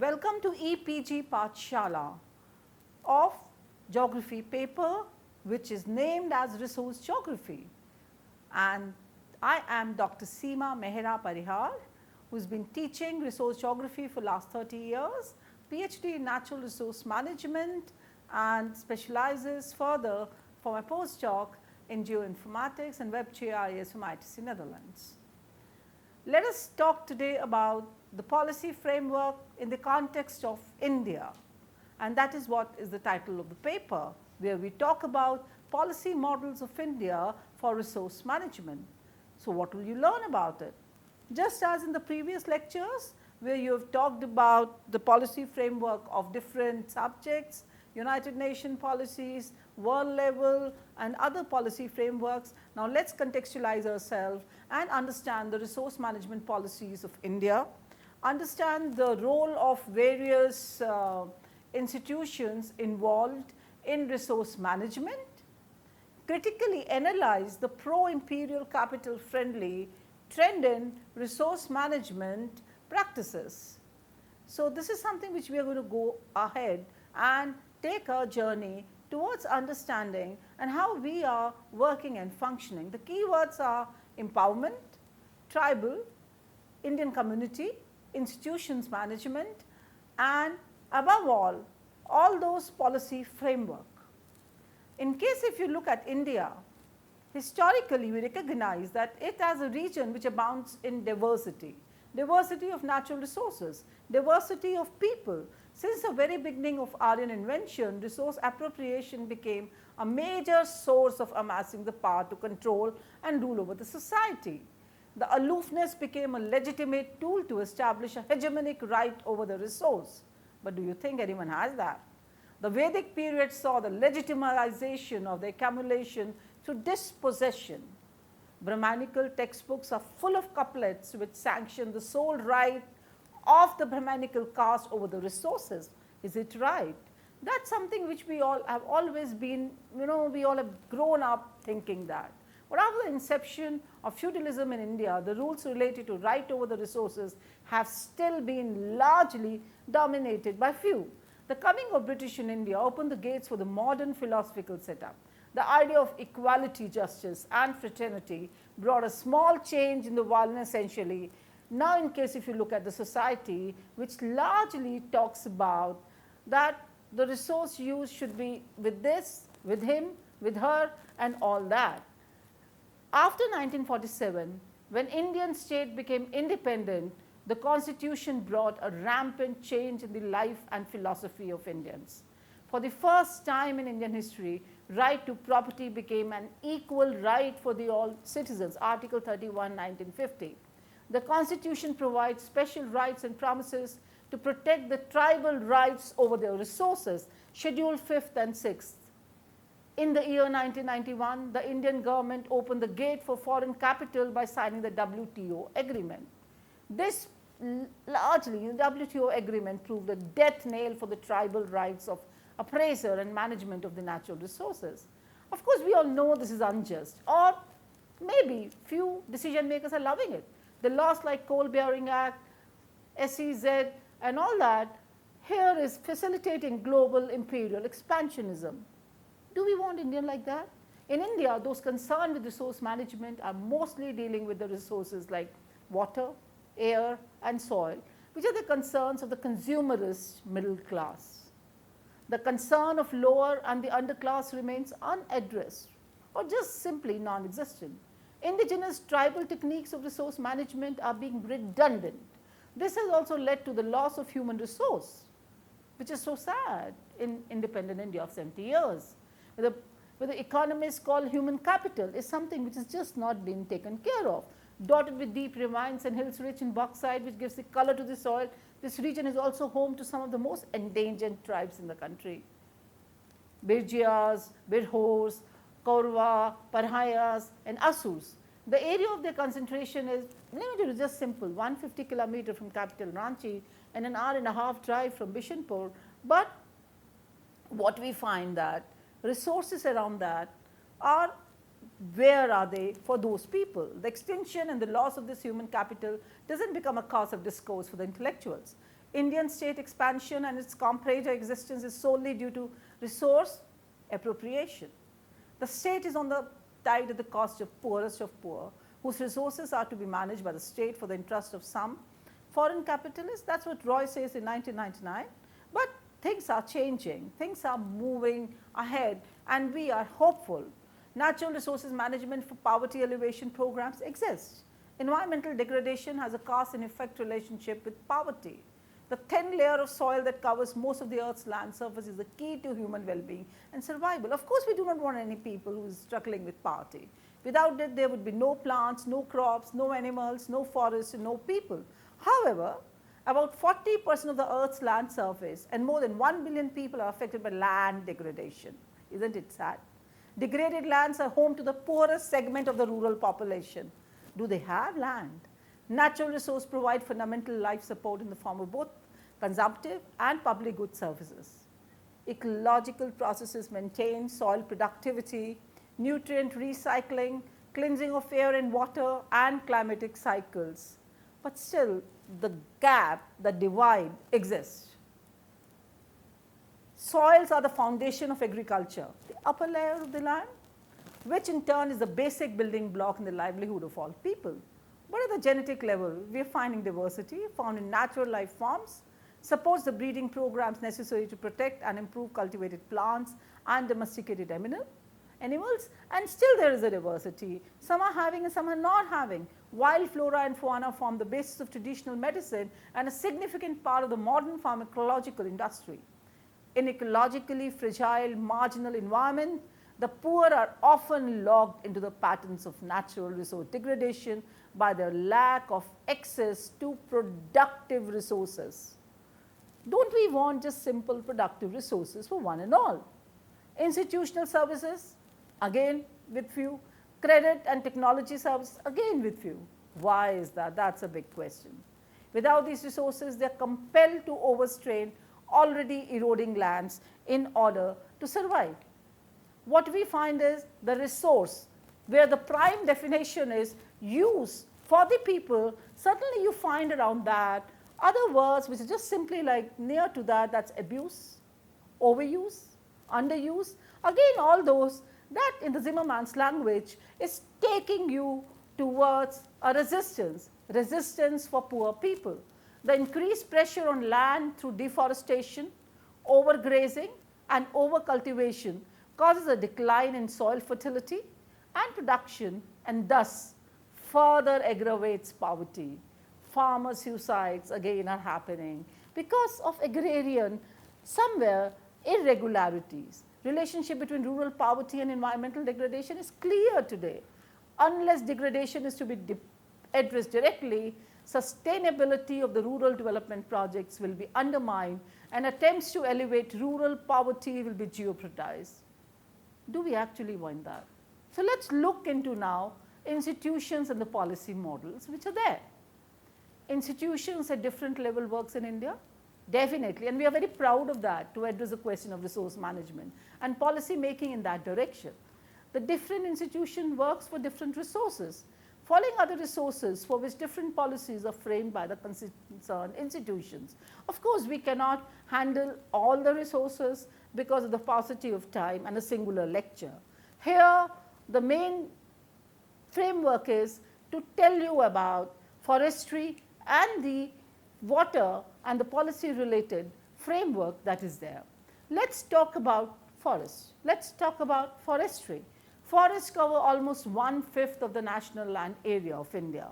Welcome to EPG Pathshala of Geography paper, which is named as Resource Geography. And I am Dr. Seema Mehra Parihar, who has been teaching Resource Geography for last 30 years, PhD in Natural Resource Management, and specializes further for my postdoc in Geoinformatics and Web GIS from ITC Netherlands. Let us talk today about the policy framework in the context of India, and that is what is the title of the paper, where we talk about policy models of India for resource management. So, what will you learn about it? Just as in the previous lectures, where you have talked about the policy framework of different subjects, United Nations policies, world level and other policy frameworks. Now, let us contextualize ourselves and understand the resource management policies of India, understand the role of various institutions involved in resource management, critically analyze the pro-imperial capital friendly trend in resource management practices. So, this is something which we are going to go ahead and take our journey towards understanding and how we are working and functioning. The keywords are empowerment, tribal, Indian community, institutions management, and above all those policy framework. In case if you look at India, historically we recognize that it as a region which abounds in diversity, diversity of natural resources, diversity of people. Since the very beginning of Aryan invention, resource appropriation became a major source of amassing the power to control and rule over the society. The aloofness became a legitimate tool to establish a hegemonic right over the resource. But do you think anyone has that? The Vedic period saw the legitimization of the accumulation through dispossession. Brahmanical textbooks are full of couplets which sanction the sole right of the Brahmanical caste over the resources. Is it right? That is something which we all have always been, we all have grown up thinking that. But after the inception of feudalism in India, the rules related to right over the resources have still been largely dominated by few. The coming of British in India opened the gates for the modern philosophical setup. The idea of equality, justice and fraternity brought a small change in the violence essentially. Now, in case if you look at the society, which largely talks about that the resource use should be with this, with him, with her and all that. After 1947, when Indian state became independent, the constitution brought a rampant change in the life and philosophy of Indians. For the first time in Indian history, right to property became an equal right for the all citizens, Article 31, 1950. The constitution provides special rights and promises to protect the tribal rights over their resources, Schedule 5th and 6th. In the year 1991, the Indian government opened the gate for foreign capital by signing the WTO agreement. This largely, the WTO agreement proved a death nail for the tribal rights of appraiser and management of the natural resources. Of course, we all know this is unjust, or maybe few decision makers are loving it. The laws like Coal Bearing Act, SEZ and all that here is facilitating global imperial expansionism. Do we want India like that? In India, those concerned with resource management are mostly dealing with the resources like water, air and soil, which are the concerns of the consumerist middle class. The concern of lower and the underclass remains unaddressed or just simply non-existent. Indigenous tribal techniques of resource management are being redundant. This has also led to the loss of human resource, which is so sad in independent India of 70 years. Where the economists call human capital is something which is just not being taken care of. Dotted with deep ravines and hills rich in bauxite which gives the color to the soil, this region is also home to some of the most endangered tribes in the country. Birjias, Birhors, Kaurva, Parhayas and Asurs. The area of their concentration is limited to just simple 150 kilometers from capital Ranchi and an hour and a half drive from Bishanpur. But what we find that resources around that are, where are they for those people? The extinction and the loss of this human capital does not become a cause of discourse for the intellectuals. Indian state expansion and its comparator existence is solely due to resource appropriation. The state is on the tide at the cost of poorest of poor, whose resources are to be managed by the state for the interest of some foreign capitalists. That is what Roy says in 1999, but things are changing, things are moving ahead, and we are hopeful. Natural resources management for poverty alleviation programs exist. Environmental degradation has a cause and effect relationship with poverty. The thin layer of soil that covers most of the earth's land surface is the key to human well-being and survival. Of course, we do not want any people who is struggling with poverty. Without it, there would be no plants, no crops, no animals, no forests, and no people. However, about 40% of the earth's land surface and more than 1 billion people are affected by land degradation. Isn't it sad? Degraded lands are home to the poorest segment of the rural population. Do they have land? Natural resources provide fundamental life support in the form of both consumptive and public good services. Ecological processes maintain soil productivity, nutrient recycling, cleansing of air and water, and climatic cycles. But still, the gap, the divide exists. Soils are the foundation of agriculture, the upper layer of the land, which in turn is the basic building block in the livelihood of all people. But at the genetic level, we are finding diversity found in natural life forms, supports the breeding programs necessary to protect and improve cultivated plants and domesticated animals, and still there is a diversity. Some are having and some are not having. Wild flora and fauna form the basis of traditional medicine and a significant part of the modern pharmacological industry. In ecologically fragile, marginal environment, the poor are often locked into the patterns of natural resource degradation by their lack of access to productive resources. Don't we want just simple productive resources for one and all? Institutional services, again with few. Credit and technology services, again with few. Why is that? That's a big question. Without these resources, they are compelled to overstrain already eroding lands in order to survive. What we find is the resource, where the prime definition is use for the people, certainly you find around that other words which are just simply like near to that, that's abuse, overuse, underuse. Again, all those that in the Zimmerman's language is taking you towards a resistance for poor people. The increased pressure on land through deforestation, overgrazing and overcultivation causes a decline in soil fertility and production, and thus further aggravates poverty. Farmer suicides again are happening because of agrarian somewhere irregularities. Relationship between rural poverty and environmental degradation is clear today. Unless degradation is to be addressed directly, sustainability of the rural development projects will be undermined and attempts to elevate rural poverty will be jeopardized. Do we actually want that? So, let us look into now institutions and the policy models which are there. Institutions at different level works in India, definitely, and we are very proud of that to address the question of resource management and policy making in that direction. The different institution works for different resources, following other resources for which different policies are framed by the concerned institutions. Of course, we cannot handle all the resources because of the paucity of time and a singular lecture. Here, the main framework is to tell you about forestry and the water and the policy related framework that is there. Let us talk about forests. Let us talk about forestry. Forests cover almost 1/5 of the national land area of India.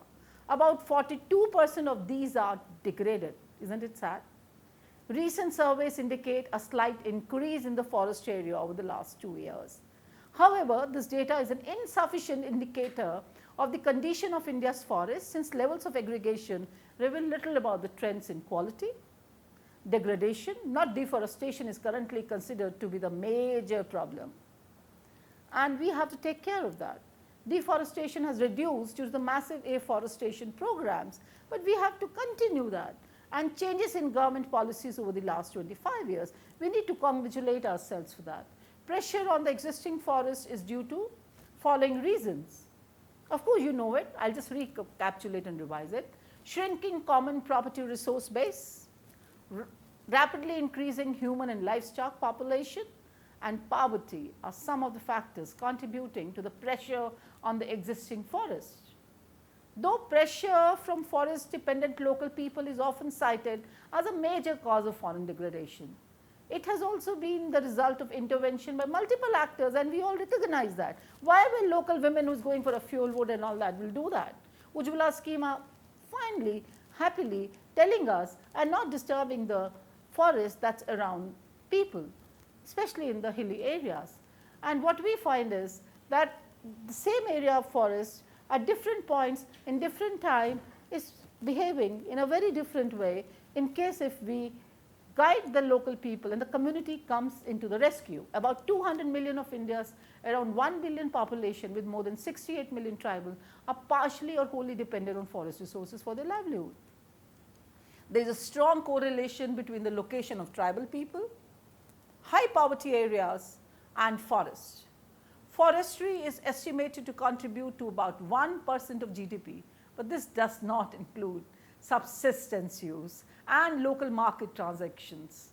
About 42% of these are degraded. Isn't it sad? Recent surveys indicate a slight increase in the forest area over the last 2 years. However, this data is an insufficient indicator of the condition of India's forests, since levels of aggregation reveal little about the trends in quality. Degradation, not deforestation, is currently considered to be the major problem, and we have to take care of that. Deforestation has reduced due to the massive afforestation programs, but we have to continue that, and changes in government policies over the last 25 years. We need to congratulate ourselves for that. Pressure on the existing forest is due to following reasons. Of course, you know it. I will just recapitulate and revise it. Shrinking common property resource base, rapidly increasing human and livestock population, and poverty are some of the factors contributing to the pressure on the existing forest. Though pressure from forest dependent local people is often cited as a major cause of forest degradation, it has also been the result of intervention by multiple actors, and we all recognize that. Why will local women who is going for a fuel wood and all that will do that? Ujjwala scheme are finally, happily telling us and not disturbing the forest that's around people, especially in the hilly areas. And what we find is that the same area of forest at different points in different time is behaving in a very different way in case if we guide the local people and the community comes into the rescue. About 200 million of India's around 1 billion population with more than 68 million tribal are partially or wholly dependent on forest resources for their livelihood. There is a strong correlation between the location of tribal people, high poverty areas and forests. Forestry is estimated to contribute to about 1% of GDP, but this does not include subsistence use and local market transactions.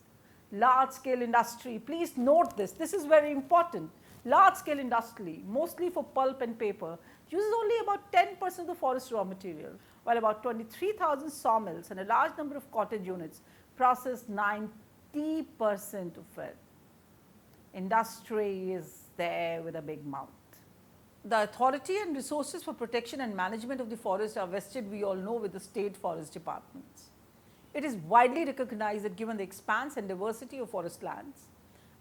Large scale industry, please note this, this is very important. Large scale industry, mostly for pulp and paper, uses only about 10% of the forest raw material, while about 23,000 sawmills and a large number of cottage units process 90% of it. Industry is there with a big mouth. The authority and resources for protection and management of the forest are vested, we all know, with the state forest departments. It is widely recognized that given the expanse and diversity of forest lands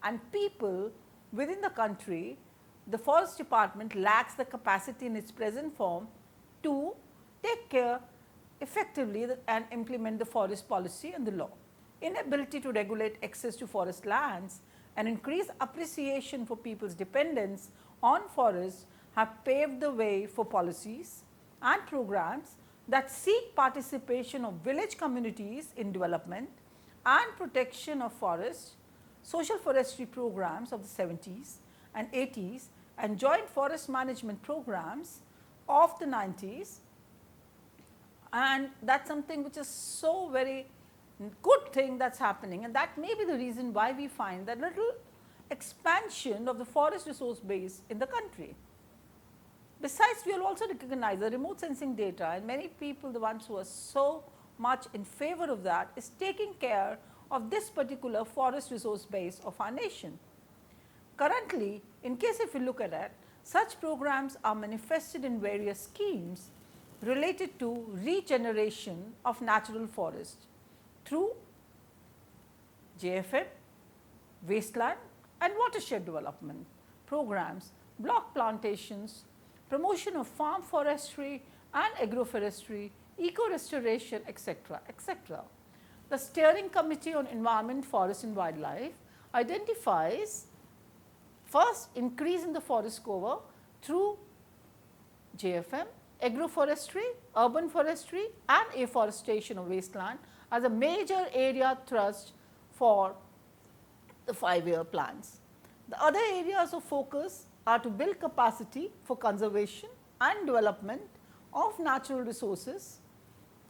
and people within the country, the forest department lacks the capacity in its present form to take care effectively and implement the forest policy and the law. Inability to regulate access to forest lands and increase appreciation for people's dependence on forests have paved the way for policies and programs that seek participation of village communities in development and protection of forests, social forestry programs of the 70s and 80s and joint forest management programs of the 90s, and that is something which is so very good thing that is happening, and that may be the reason why we find that little expansion of the forest resource base in the country. Besides, we will also recognize the remote sensing data, and many people, the ones who are so much in favor of that, is taking care of this particular forest resource base of our nation. Currently, in case if you look at it, such programs are manifested in various schemes related to regeneration of natural forest through JFM, wasteland and watershed development programs, block plantations, promotion of farm forestry and agroforestry, eco-restoration, etc., etc. The Steering Committee on Environment, Forest and Wildlife identifies first increase in the forest cover through JFM, agroforestry, urban forestry and afforestation of wasteland as a major area thrust for the 5-year plans. The other areas of focus are to build capacity for conservation and development of natural resources,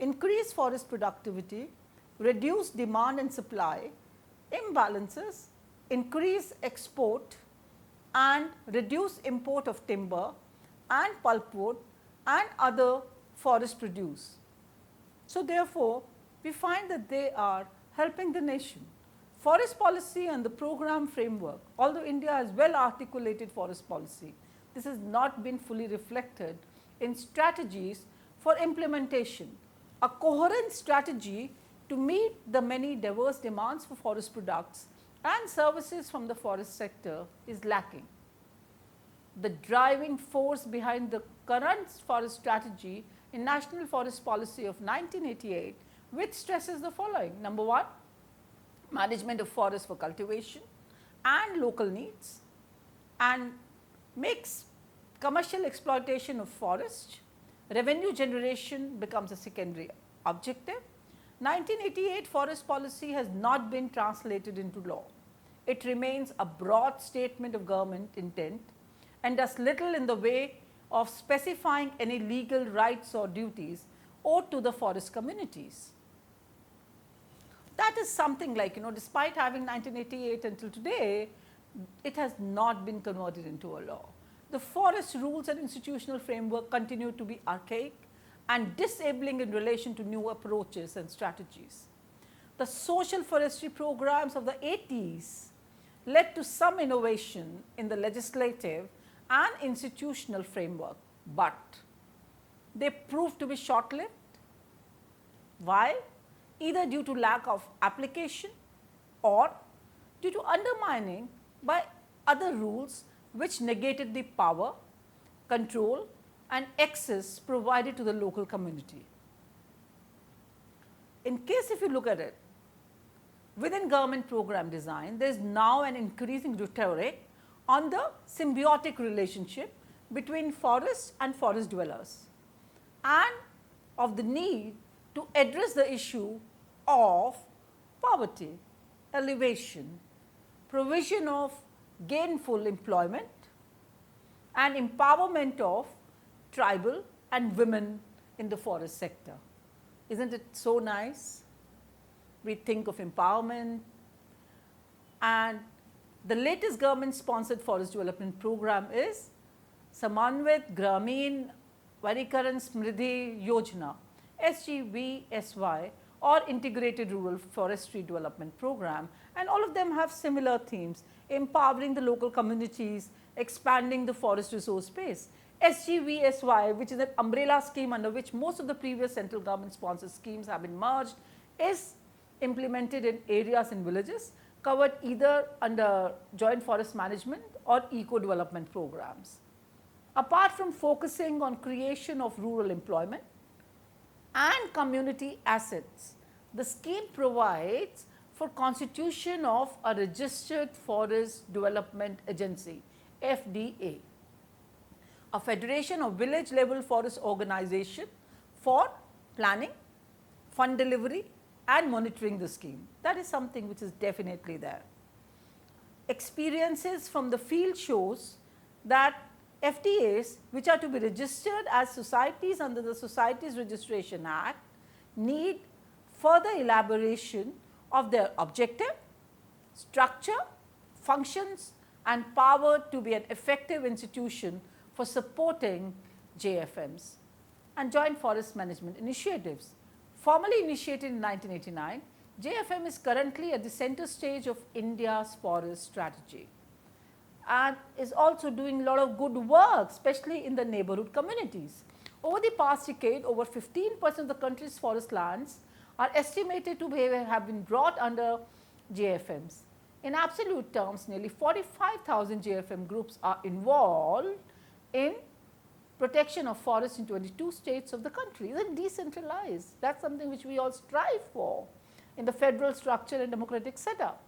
increase forest productivity, reduce demand and supply imbalances, increase export and reduce import of timber and pulpwood and other forest produce. So, therefore, we find that they are helping the nation. Forest policy and the program framework, although India has well articulated forest policy, this has not been fully reflected in strategies for implementation. A coherent strategy to meet the many diverse demands for forest products and services from the forest sector is lacking. The driving force behind the current forest strategy in National Forest Policy of 1988, which stresses the following: number 1, management of forests for cultivation and local needs, and makes commercial exploitation of forest, revenue generation becomes a secondary objective. 1988 forest policy has not been translated into law. It remains a broad statement of government intent and does little in the way of specifying any legal rights or duties owed to the forest communities. that is something like, despite having 1988 until today, it has not been converted into a law. The forest rules and institutional framework continue to be archaic and disabling in relation to new approaches and strategies. The social forestry programs of the 80s led to some innovation in the legislative and institutional framework, but they proved to be short-lived. Why? Either due to lack of application or due to undermining by other rules which negated the power, control and access provided to the local community. In case if you look at it, within government program design, there is now an increasing rhetoric on the symbiotic relationship between forests and forest dwellers, and of the need to address the issue of poverty, elevation, provision of gainful employment and empowerment of tribal and women in the forest sector. Isn't it so nice? We think of empowerment, and the latest government sponsored forest development program is Samanvit Gramin Varikaran Smriddhi Yojana, SGVSY, or Integrated Rural Forestry Development Program, and all of them have similar themes: empowering the local communities, expanding the forest resource base. SGVSY, which is an umbrella scheme under which most of the previous central government sponsored schemes have been merged, is implemented in areas and villages covered either under joint forest management or eco development programs. Apart from focusing on creation of rural employment and community assets, the scheme provides for constitution of a registered forest development agency, FDA, a federation of village level forest organization for planning, fund delivery and monitoring the scheme. That is something which is definitely there. Experiences from the field shows that FDAs, which are to be registered as societies under the Societies Registration Act, need further elaboration of their objective, structure, functions and power to be an effective institution for supporting JFMs and joint forest management initiatives. Formally initiated in 1989, JFM is currently at the center stage of India's forest strategy and is also doing a lot of good work, especially in the neighborhood communities. Over the past decade, over 15% of the country's forest lands are estimated to have been brought under JFMs. In absolute terms, nearly 45,000 JFM groups are involved in protection of forests in 22 states of the country. Isn't decentralized? That's something which we all strive for in the federal structure and democratic setup.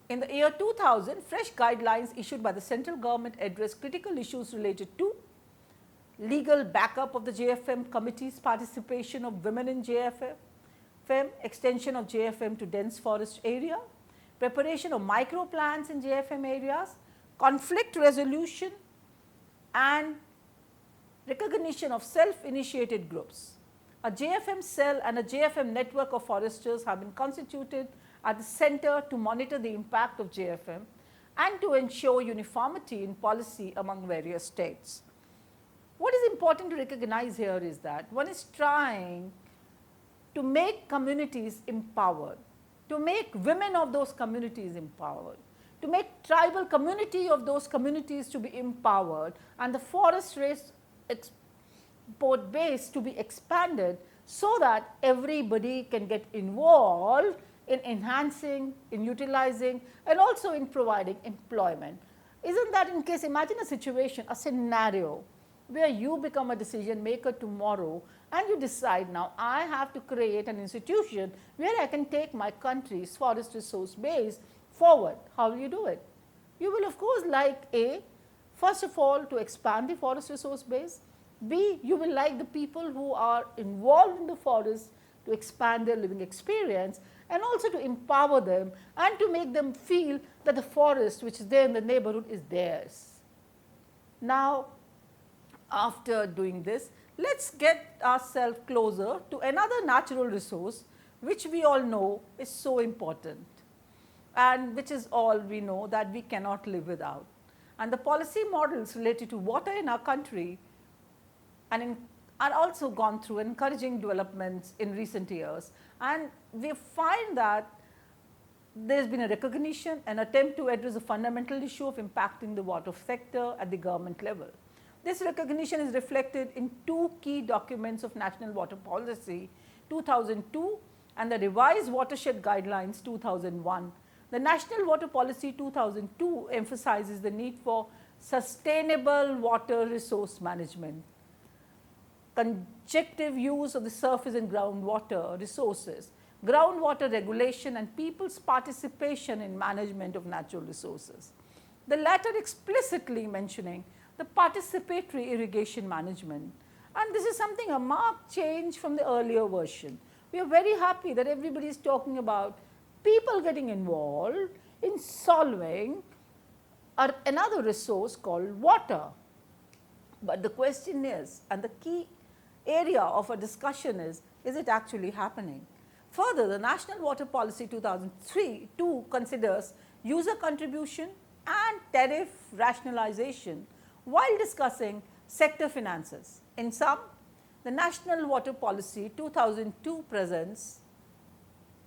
In the year 2000, fresh guidelines issued by the central government addressed critical issues related to legal backup of the JFM committees, participation of women in JFM, extension of JFM to dense forest area, preparation of micro plans in JFM areas, conflict resolution and recognition of self-initiated groups. A JFM cell and a JFM network of foresters have been constituted at the center to monitor the impact of JFM and to ensure uniformity in policy among various states. What is important to recognize here is that one is trying to make communities empowered, to make women of those communities empowered, to make tribal community of those communities to be empowered, and the forest race export base to be expanded so that everybody can get involved in enhancing, in utilizing and also in providing employment. Isn't that in case, imagine a situation, a scenario where you become a decision maker tomorrow and you decide now I have to create an institution where I can take my country's forest resource base forward. How will you do it? You will of course like A, first of all to expand the forest resource base. B, you will like the people who are involved in the forest to expand their living experience and also to empower them and to make them feel that the forest which is there in the neighborhood is theirs. Now, after doing this, let's get ourselves closer to another natural resource which we all know is so important, and which is all we know that we cannot live without. And the policy models related to water in our country are also gone through encouraging developments in recent years, and we find that there has been a recognition, an attempt to address the fundamental issue of impacting the water sector at the government level. This recognition is reflected in two key documents of National Water Policy 2002 and the Revised Watershed Guidelines 2001. The National Water Policy 2002 emphasizes the need for sustainable water resource management, conjunctive use of the surface and groundwater resources, groundwater regulation, and people's participation in management of natural resources. The latter explicitly mentioning the participatory irrigation management, and this is something, a marked change from the earlier version. We are very happy that everybody is talking about people getting involved in solving another resource called water. But the question is, and the key area of a discussion is it actually happening? Further, the National Water Policy 2002 considers user contribution and tariff rationalization while discussing sector finances. In sum, the National Water Policy 2002 presents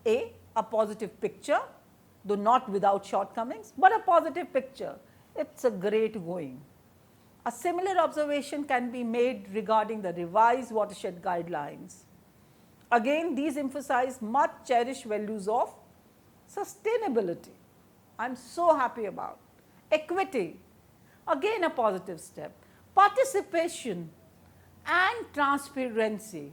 a positive picture, though not without shortcomings, but a positive picture. It's a great going. A similar observation can be made regarding the Revised Watershed Guidelines. Again, these emphasize much cherished values of sustainability. I am so happy about. Equity, again a positive step. Participation and transparency.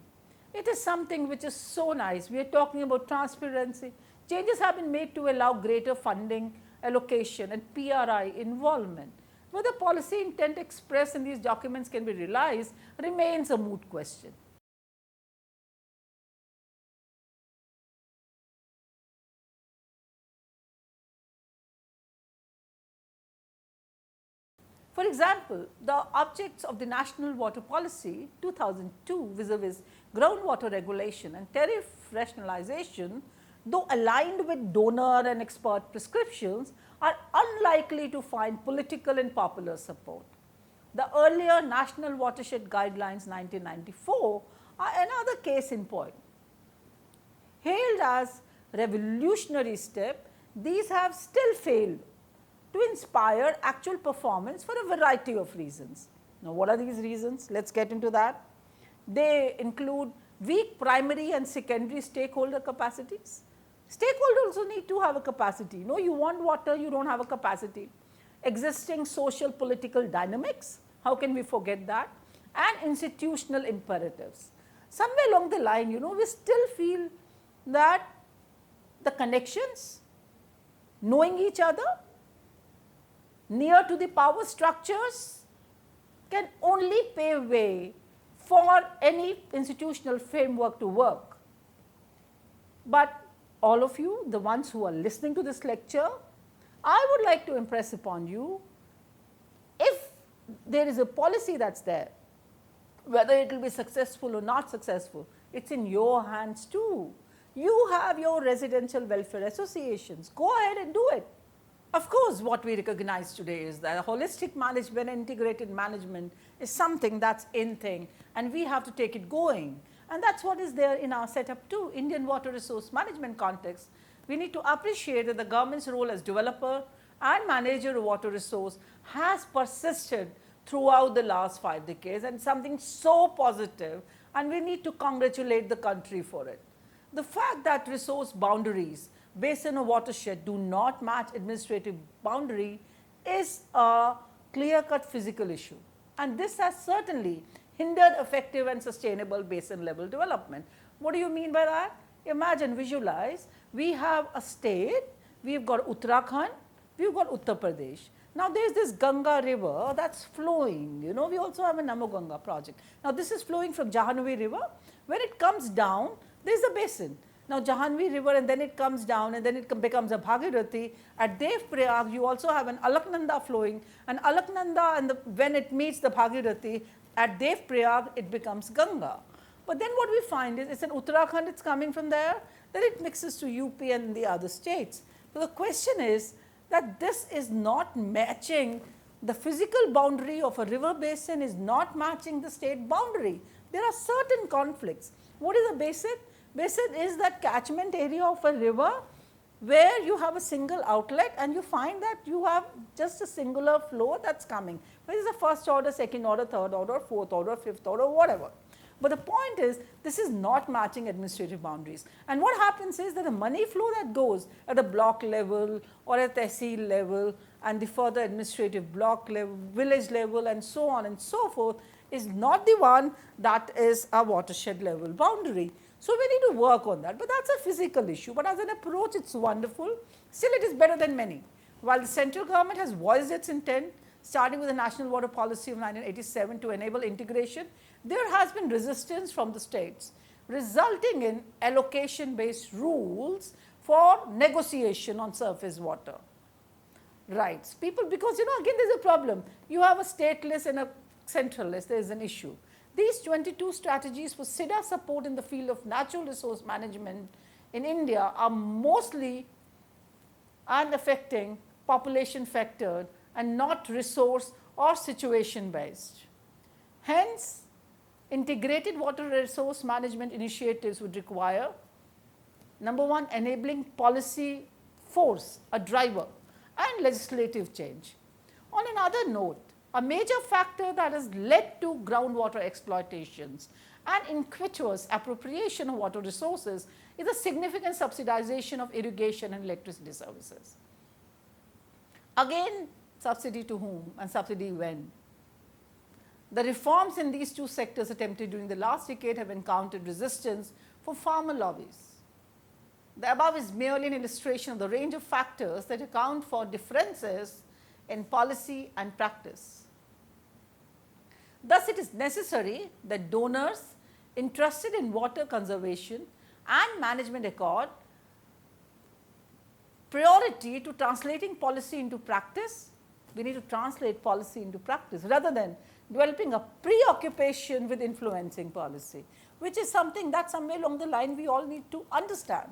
It is something which is so nice. We are talking about transparency. Changes have been made to allow greater funding allocation and PRI involvement. Whether policy intent expressed in these documents can be realized remains a moot question. For example, the objects of the National Water Policy 2002 vis-a-vis groundwater regulation and tariff rationalization, though aligned with donor and expert prescriptions, are unlikely to find political and popular support. The earlier National Watershed Guidelines 1994 are another case in point. Hailed as revolutionary step, these have still failed to inspire actual performance for a variety of reasons. Now, what are these reasons? Let us get into that. They include weak primary and secondary stakeholder capacities. Stakeholders also need to have a capacity. No, you want water, you do not have a capacity. Existing social political dynamics, how can we forget that? And institutional imperatives. Somewhere along the line, we still feel that the connections, knowing each other, near to the power structures, can only pave way for any institutional framework to work. But all of you, the ones who are listening to this lecture, I would like to impress upon you, if there is a policy that's there, whether it will be successful or not successful, it's in your hands too. You have your residential welfare associations. Go ahead and do it. Of course, what we recognize today is that holistic management, integrated management is something that's in thing, and we have to take it going. And that's what is there in our setup too. Indian water resource management context, we need to appreciate that the government's role as developer and manager of water resource has persisted throughout the last 5 decades, and something so positive, and we need to congratulate the country for it. The fact that resource boundaries basin or watershed do not match administrative boundary is a clear-cut physical issue, and this has certainly hindered effective and sustainable basin level development. What do you mean by that? Imagine, visualize, we have a state, we have got Uttarakhand, we have got Uttar Pradesh. Now there is this Ganga river that's flowing, we also have a Namo Ganga project. Now this is flowing from Jahanvi river. When it comes down, there is a basin. Now Jahanvi river, and then it comes down, and then it becomes a Bhagirathi. At Dev Prayag, you also have an Alaknanda flowing, and Alaknanda, and when it meets the Bhagirathi at Dev Prayag, it becomes Ganga. But then what we find is, it's in Uttarakhand, it's coming from there, then it mixes to UP and the other states. So, the question is that this is not matching the physical boundary of a river basin, is not matching the state boundary. There are certain conflicts. What is a basin? Basin is that catchment area of a river where you have a single outlet and you find that you have just a singular flow that is coming. Whether it is a first order, second order, third order, fourth order, fifth order, whatever. But the point is, this is not matching administrative boundaries. And what happens is that the money flow that goes at a block level or at tehsil level and the further administrative block level, village level and so on and so forth is not the one that is a watershed level boundary. So, we need to work on that, but that is a physical issue, but as an approach it is wonderful, still it is better than many. While the central government has voiced its intent, starting with the National Water Policy of 1987 to enable integration, there has been resistance from the states, resulting in allocation based rules for negotiation on surface water rights. People, because again there is a problem, you have a state list and a central list, there is an issue. These 22 strategies for SIDA support in the field of natural resource management in India are mostly unaffecting population factored and not resource or situation based. Hence, integrated water resource management initiatives would require, number one, enabling policy force, a driver, and legislative change. On another note, a major factor that has led to groundwater exploitations and iniquitous appropriation of water resources is the significant subsidization of irrigation and electricity services. Again, subsidy to whom and subsidy when? The reforms in these two sectors attempted during the last decade have encountered resistance from farmer lobbies. The above is merely an illustration of the range of factors that account for differences in policy and practice. Thus, it is necessary that donors interested in water conservation and management accord priority to translating policy into practice. We need to translate policy into practice rather than developing a preoccupation with influencing policy, which is something that somewhere along the line we all need to understand.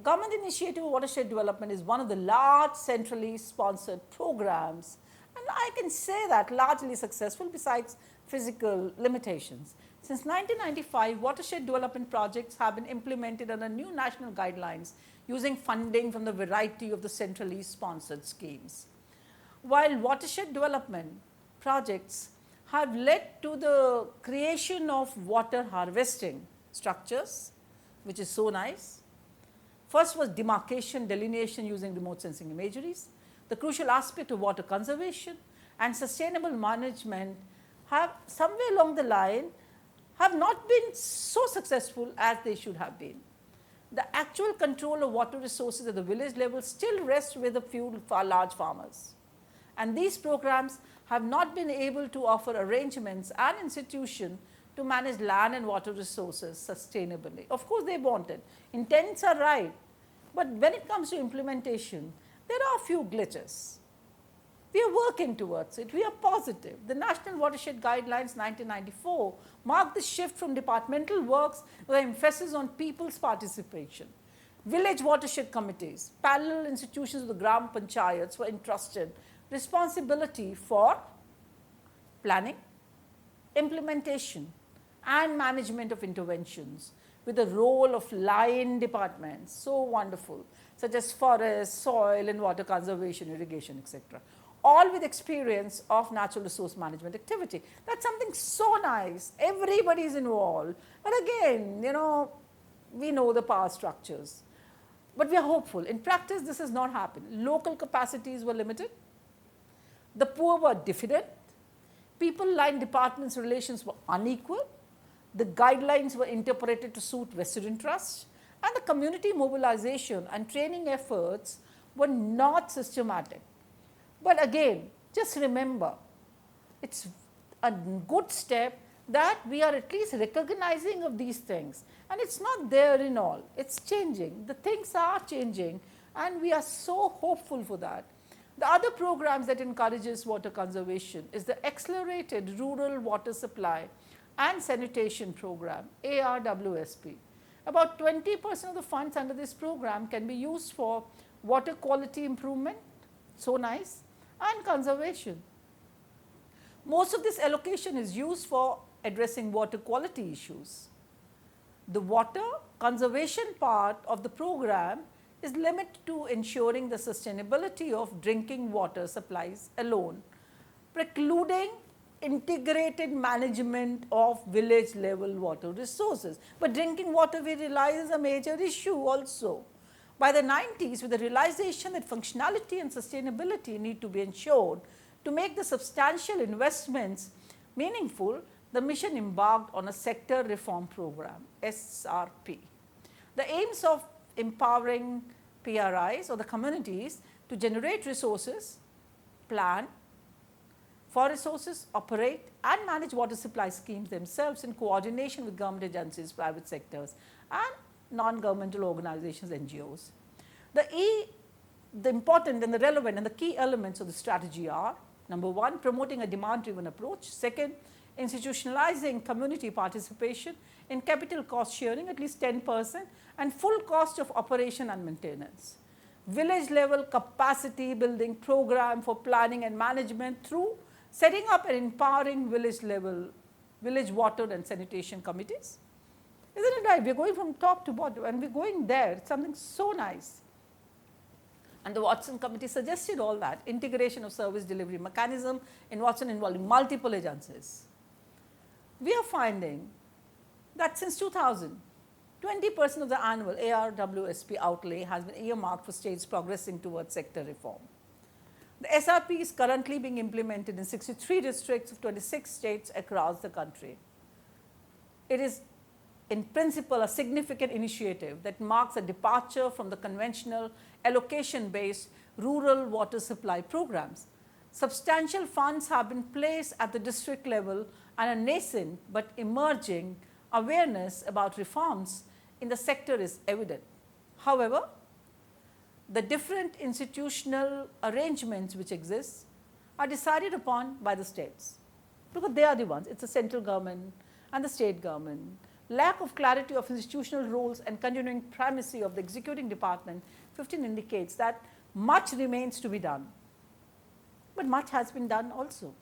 Government Initiative of Watershed Development is one of the large centrally sponsored programs, and I can say that largely successful besides physical limitations. Since 1995, watershed development projects have been implemented under new national guidelines using funding from the variety of the centrally sponsored schemes. While watershed development projects have led to the creation of water harvesting structures, which is so nice. First was demarcation, delineation using remote sensing imageries. The crucial aspect of water conservation and sustainable management have somewhere along the line have not been so successful as they should have been. The actual control of water resources at the village level still rests with a few large farmers. And these programs have not been able to offer arrangements and institutions to manage land and water resources sustainably. Of course, they want it. Intents are right. But when it comes to implementation, there are a few glitches. We are working towards it. We are positive. The National Watershed Guidelines 1994 marked the shift from departmental works with an emphasis on people's participation. Village watershed committees, parallel institutions of the Gram Panchayats were entrusted responsibility for planning, implementation and management of interventions with the role of line departments, so wonderful, such as forest, soil and water conservation, irrigation, etc. All with experience of natural resource management activity. That's something so nice. Everybody is involved. But again, we know the power structures. But we are hopeful. In practice, this has not happened. Local capacities were limited. The poor were diffident. People-line departments' relations were unequal. The guidelines were interpreted to suit vested interests. And the community mobilization and training efforts were not systematic. But again, just remember, it's a good step that we are at least recognizing of these things. And it's not there in all, it's changing. The things are changing and we are so hopeful for that. The other programs that encourages water conservation is the Accelerated Rural Water Supply and Sanitation Program, ARWSP. About 20% of the funds under this program can be used for water quality improvement, so nice, and conservation. Most of this allocation is used for addressing water quality issues. The water conservation part of the program is limited to ensuring the sustainability of drinking water supplies alone, precluding integrated management of village level water resources. But drinking water, we realize, is a major issue also. By the 90s, with the realization that functionality and sustainability need to be ensured to make the substantial investments meaningful, the mission embarked on a sector reform program, SRP. The aims of empowering PRIs or the communities to generate resources, plan for resources, operate and manage water supply schemes themselves in coordination with government agencies, private sectors and non-governmental organizations, NGOs. The important and the relevant and the key elements of the strategy are: number one, promoting a demand-driven approach; second, institutionalizing community participation in capital cost sharing at least 10% and full cost of operation and maintenance; village level capacity building program for planning and management through setting up and empowering village water and sanitation committees. Isn't it right? We are going from top to bottom and we are going there. It's something so nice. And the Watson committee suggested all that: integration of service delivery mechanism in Watson involving multiple agencies. We are finding that since 2000, 20% of the annual ARWSP outlay has been earmarked for states progressing towards sector reform. The SRP is currently being implemented in 63 districts of 26 states across the country. It is in principle a significant initiative that marks a departure from the conventional allocation-based rural water supply programs. Substantial funds have been placed at the district level and a nascent but emerging awareness about reforms in the sector is evident. However, the different institutional arrangements which exist are decided upon by the states, because they are the ones. It's the central government and the state government. Lack of clarity of institutional roles and continuing primacy of the executing department 15 indicates that much remains to be done. But much has been done also,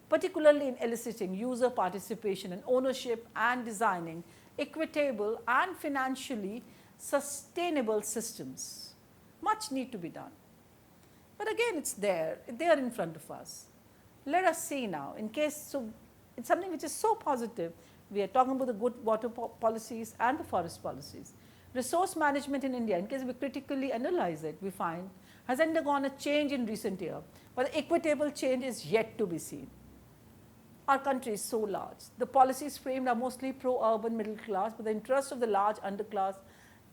particularly in eliciting user participation and ownership and designing equitable and financially sustainable systems. Much need to be done. But again, it's there in front of us. Let us see now, in case, so it's something which is so positive. We are talking about the good water policies and the forest policies. Resource management in India, in case we critically analyze it, we find has undergone a change in recent years, but the equitable change is yet to be seen. Our country is so large. The policies framed are mostly pro-urban middle class, but the interests of the large underclass,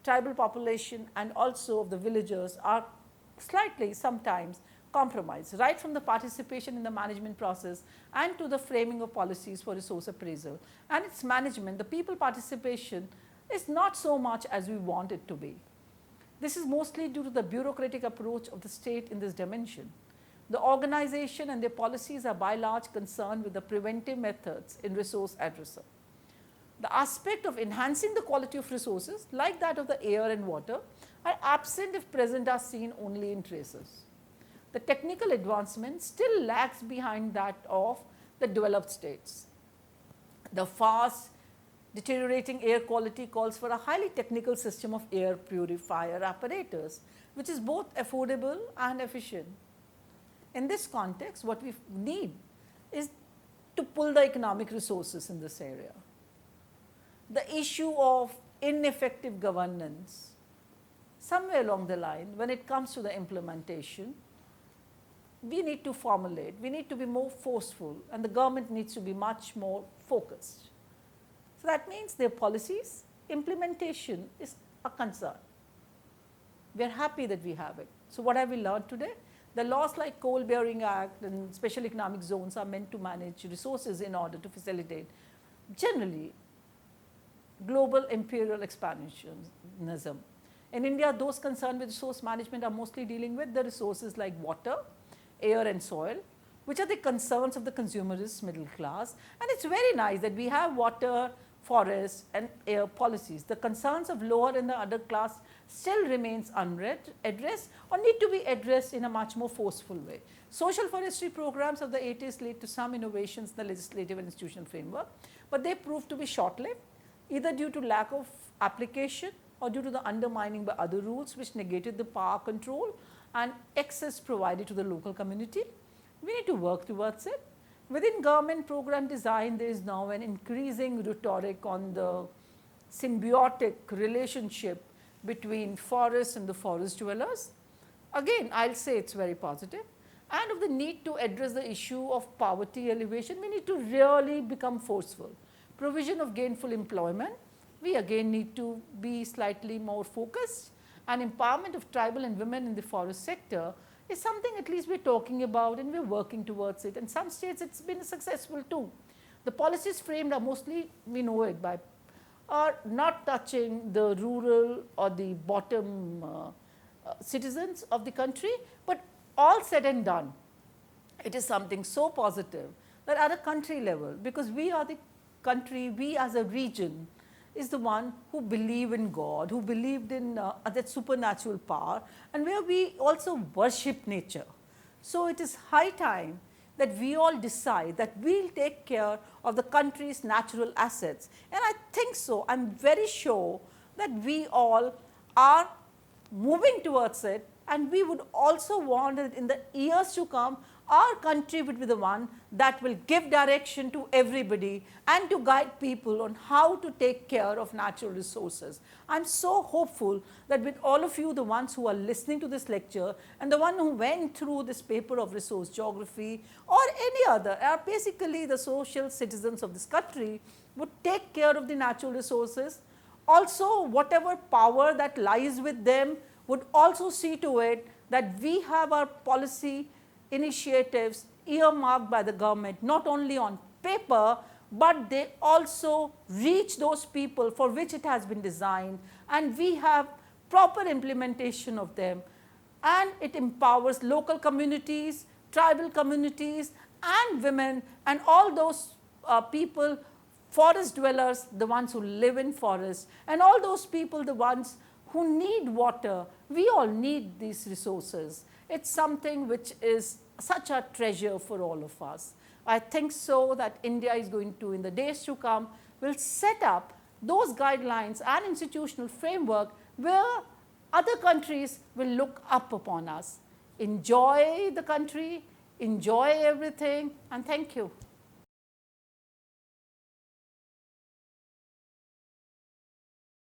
tribal population and also of the villagers are slightly sometimes compromised, right from the participation in the management process and to the framing of policies for resource appraisal and its management. The people participation is not so much as we want it to be. This is mostly due to the bureaucratic approach of the state in this dimension. The organization and their policies are by large concerned with the preventive methods in resource addressal. The aspect of enhancing the quality of resources, like that of the air and water, are absent if present are seen only in traces. The technical advancement still lags behind that of the developed states. The fast deteriorating air quality calls for a highly technical system of air purifier apparatus, which is both affordable and efficient. In this context, what we need is to pull the economic resources in this area. The issue of ineffective governance, somewhere along the line, when it comes to the implementation, we need to formulate, we need to be more forceful, and the government needs to be much more focused. So that means their policies, implementation is a concern. We are happy that we have it. So what have we learned today? The laws like Coal Bearing Act and Special Economic Zones are meant to manage resources in order to facilitate generally global imperial expansionism. In India, those concerned with resource management are mostly dealing with the resources like water, air and soil, which are the concerns of the consumerist middle class. And it's very nice that we have water forest and air policies. The concerns of lower and the underclass still remains unaddressed or need to be addressed in a much more forceful way. Social forestry programs of the 80s led to some innovations in the legislative and institutional framework, but they proved to be short-lived, either due to lack of application or due to the undermining by other rules which negated the power control and access provided to the local community. We need to work towards it. Within government program design, there is now an increasing rhetoric on the symbiotic relationship between forests and the forest dwellers. Again, I will say it is very positive. And of the need to address the issue of poverty elevation, we need to really become forceful. Provision of gainful employment, we again need to be slightly more focused, and empowerment of tribal and women in the forest sector is something at least we are talking about and we are working towards it. In some states it has been successful too. The policies framed are mostly, we know it, by are not touching the rural or the bottom citizens of the country, but all said and done, it is something so positive that at a country level, because we are the country, we as a region is the one who believe in God, who believed in that supernatural power, and where we also worship nature. So it is high time that we all decide that we will take care of the country's natural assets. And I think so, I am very sure that we all are moving towards it, and we would also want that in the years to come, our country would be the one that will give direction to everybody and to guide people on how to take care of natural resources. I am so hopeful that with all of you, the ones who are listening to this lecture and the one who went through this paper of resource geography or any other, are basically the social citizens of this country, would take care of the natural resources. Also, whatever power that lies with them would also see to it that we have our policy initiatives earmarked by the government not only on paper, but they also reach those people for which it has been designed, and we have proper implementation of them, and it empowers local communities, tribal communities and women and all those people, forest dwellers, the ones who live in forests, and all those people, the ones who need water. We all need these resources. It's something which is such a treasure for all of us. I think so that India is going to, in the days to come, will set up those guidelines and institutional framework where other countries will look up upon us. Enjoy the country, enjoy everything, and thank you.